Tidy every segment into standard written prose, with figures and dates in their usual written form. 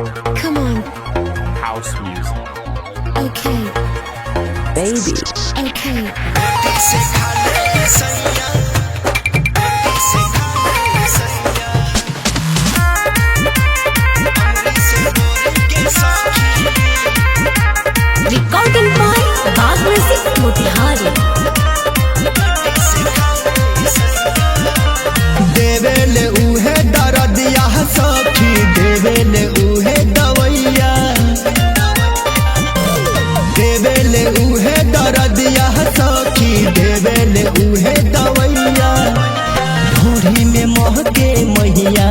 Come on. House music. Okay. Baby. Okay. Recording by Baag Music Motihari. देवेले उहे दरदिया सखी देवेले उहे दवैया देवेले उहे दरदिया सखी देवेले उहे दवैया ढोढ़ी में महके महिया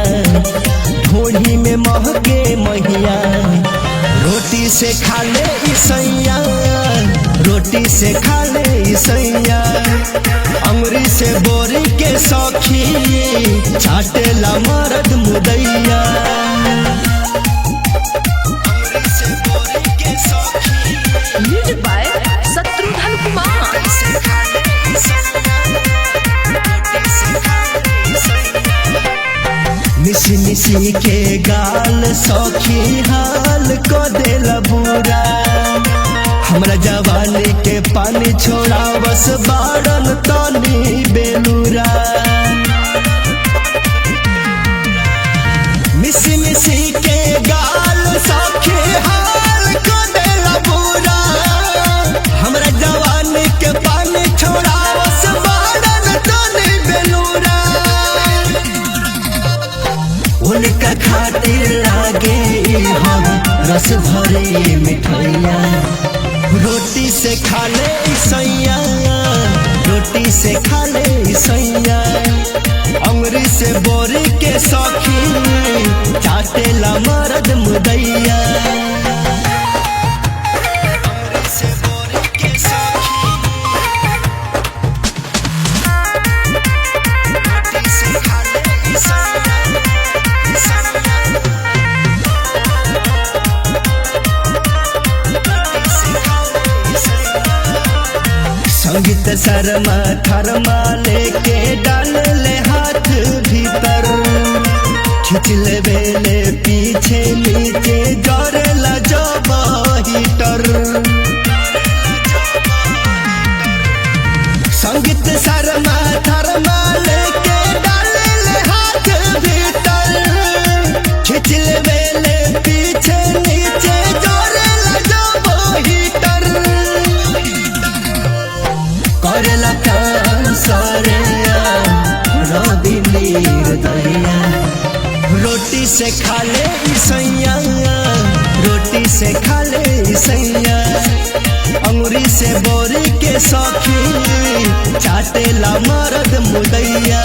ढोढ़ी में महके महिया रोटी से खा ले ईसैया रोटी से खा ले ईसैया अंगुरी से बोरी के सौखी छाटेला मरद मुदैया Music by Satrudhan Kumar. मिसी मिसी के गाल सौखी हाल को देला बुरा हमरा जवानी के पानी छोड़ा बस बारन तनी बेलूरा मिसी मिसी के गाल सौखी हाल को देला बुरा हमरा जवानी के पानी छोड़ा बस बारन तनी बेलूरा उनका खातिर लागे हम रस भरे मिठाइया रोटी से खा ले ईसैया रोटी से खा ले ईसैया अंगुरी से बोरी के सौखी चाटेला मरद मुदैया संगीत शर्मा थरमा लेके डाल ले हाथ भीतर खींच ले बेले पीछे नीचे जरेला जब हीटर संगीत शर्मा थरमा लेके डाल ले हाथ भीतर खींच ले बेले पीछे नीचे जरेला जब हीटर करेला कांसरे रवि दैया रोटी से खा ले ईसैया रोटी से खा ले ईसैया अंगुरी से बोरी के सौखी चाटेला मरद मुदैया।